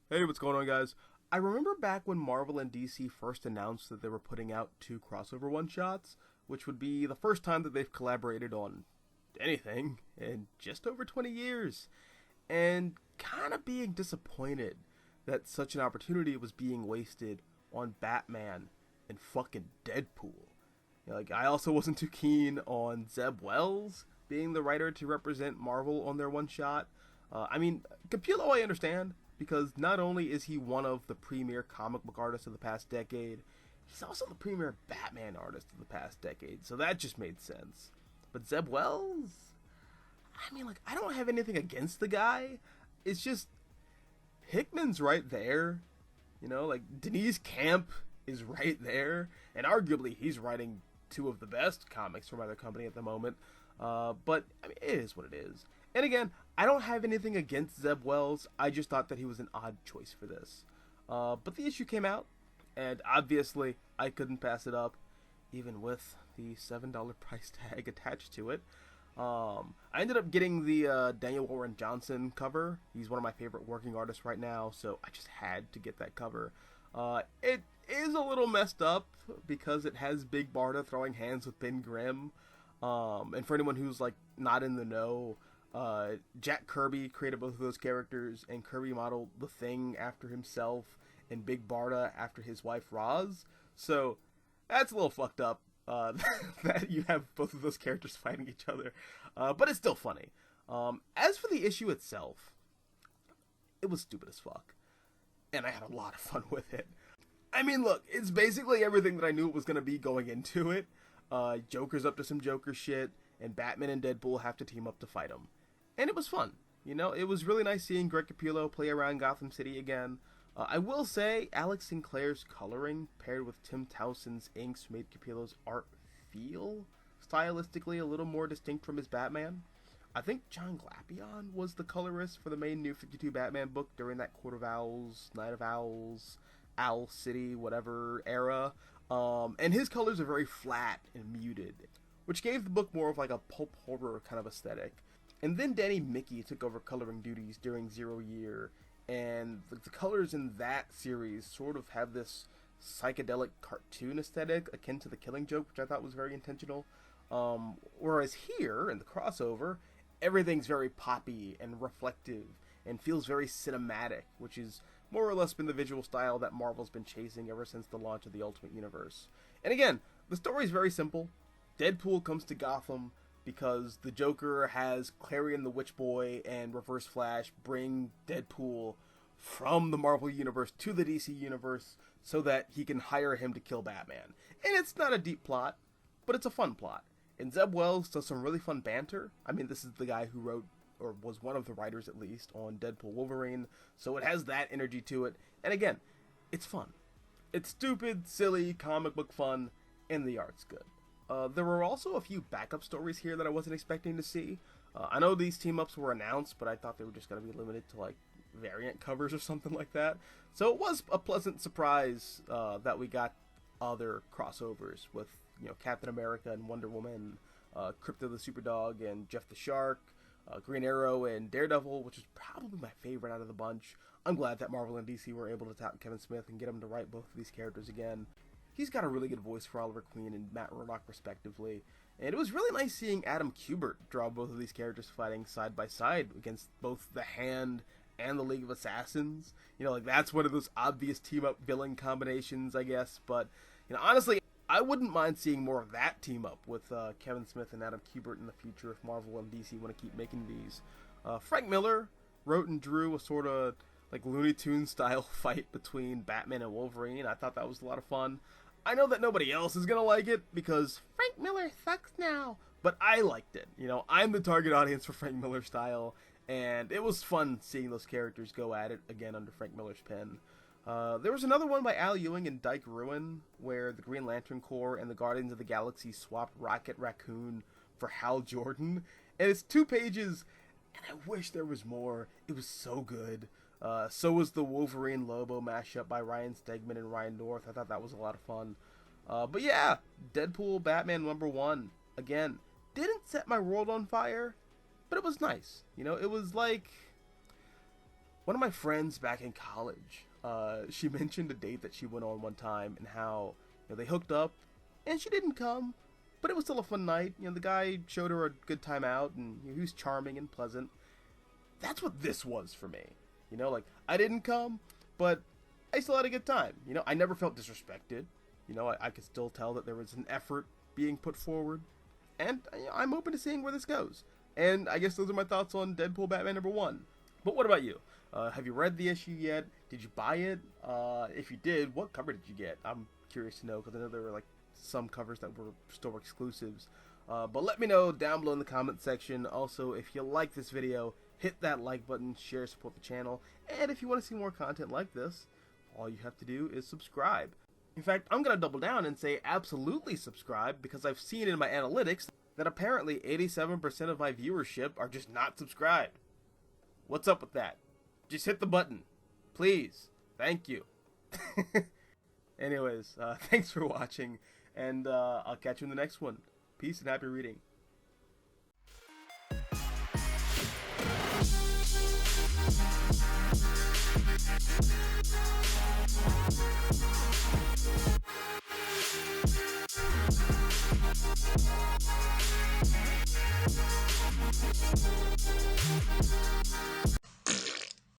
Hey, what's going on, guys? I remember back when Marvel and DC first announced that they were putting out two crossover one-shots, which would be the first time that they've collaborated on anything in just over 20 years, and kind of being disappointed that such an opportunity was being wasted on Batman and fucking Deadpool. I also wasn't too keen on Zeb Wells being the writer to represent Marvel on their one-shot. Capullo I understand, because not only is he one of the premier comic book artists of the past decade, he's also the premier Batman artist of the past decade, so that just made sense. But Zeb Wells? I don't have anything against the guy. It's just, Hickman's right there. Denise Camp is right there, and arguably he's writing two of the best comics from either company at the moment. It is what it is. And again, I don't have anything against Zeb Wells. I just thought that he was an odd choice for this. But the issue came out, and obviously I couldn't pass it up, even with the $7 price tag attached to it. I ended up getting the Daniel Warren Johnson cover. He's one of my favorite working artists right now, so I just had to get that cover. It is a little messed up because it has Big Barda throwing hands with Ben Grimm. And for anyone who's not in the know, Jack Kirby created both of those characters, and Kirby modeled the Thing after himself and Big Barda after his wife Roz. So that's a little fucked up that you have both of those characters fighting each other. But it's still funny. As for the issue itself, it was stupid as fuck. And I had a lot of fun with it. Look, it's basically everything that I knew it was going to be going into it. Joker's up to some Joker shit, and Batman and Deadpool have to team up to fight him. And it was fun. It was really nice seeing Greg Capullo play around Gotham City again. I will say, Alex Sinclair's coloring, paired with Tim Towson's inks, made Capullo's art feel stylistically a little more distinct from his Batman. I think John Glapion was the colorist for the main New 52 Batman book during that Court of Owls, Night of Owls, Owl City, whatever era. And his colors are very flat and muted, which gave the book more of a pulp horror kind of aesthetic. And then Danny Mickey took over coloring duties during Zero Year, and the colors in that series sort of have this psychedelic cartoon aesthetic akin to The Killing Joke, which I thought was very intentional. Whereas here, in the crossover, everything's very poppy and reflective and feels very cinematic, which is more or less been the visual style that Marvel's been chasing ever since the launch of the Ultimate Universe. And again, the story is very simple. Deadpool comes to Gotham because the Joker has Clarion the Witch Boy and Reverse Flash bring Deadpool from the Marvel Universe to the DC Universe so that he can hire him to kill Batman. And it's not a deep plot, but it's a fun plot. And Zeb Wells does some really fun banter. This is the guy who wrote, or was one of the writers at least, on Deadpool Wolverine, so it has that energy to it. And again, it's fun. It's stupid, silly, comic book fun, and the art's good. There were also a few backup stories here that I wasn't expecting to see. I know these team-ups were announced, but I thought they were just going to be limited to, variant covers or something like that. So it was a pleasant surprise that we got other crossovers with, Captain America and Wonder Woman, Crypto the Superdog and Jeff the Shark, Green Arrow and Daredevil, which is probably my favorite out of the bunch. I'm glad that Marvel and DC were able to tap Kevin Smith and get him to write both of these characters again. He's got a really good voice for Oliver Queen and Matt Murdock, respectively. And it was really nice seeing Adam Kubert draw both of these characters fighting side by side against both the Hand and the League of Assassins. That's one of those obvious team-up villain combinations, I guess. But, honestly, I wouldn't mind seeing more of that team-up with Kevin Smith and Adam Kubert in the future if Marvel and DC want to keep making these. Frank Miller wrote and drew a sort of Looney Tunes style fight between Batman and Wolverine. I thought that was a lot of fun. I know that nobody else is going to like it because Frank Miller sucks now, but I liked it. I'm the target audience for Frank Miller style, and it was fun seeing those characters go at it again under Frank Miller's pen. There was another one by Al Ewing and Dyke Ruin where the Green Lantern Corps and the Guardians of the Galaxy swapped Rocket Raccoon for Hal Jordan, and it's 2 pages, and I wish there was more. It was so good. So was the Wolverine Lobo mashup by Ryan Stegman and Ryan North. I thought that was a lot of fun. But yeah, Deadpool Batman #1. Again, didn't set my world on fire, but it was nice. It was One of my friends back in college, she mentioned a date that she went on one time and how they hooked up, and she didn't come, but it was still a fun night. The guy showed her a good time out, and he was charming and pleasant. That's what this was for me. Like, I didn't come, but I still had a good time. I never felt disrespected. I could still tell that there was an effort being put forward, and I'm open to seeing where this goes. And I guess those are my thoughts on Deadpool Batman #1. But what about you? Have you read the issue yet? Did you buy it? If you did, what cover did you get? I'm curious to know, because I know there were some covers that were store exclusives. But let me know down below in the comment section. Also, if you like this video, hit that like button, share, support the channel. And if you want to see more content like this, all you have to do is subscribe. In fact, I'm going to double down and say absolutely subscribe, because I've seen in my analytics that apparently 87% of my viewership are just not subscribed. What's up with that? Just hit the button. Please. Thank you. Anyways, thanks for watching, and I'll catch you in the next one. Peace and happy reading.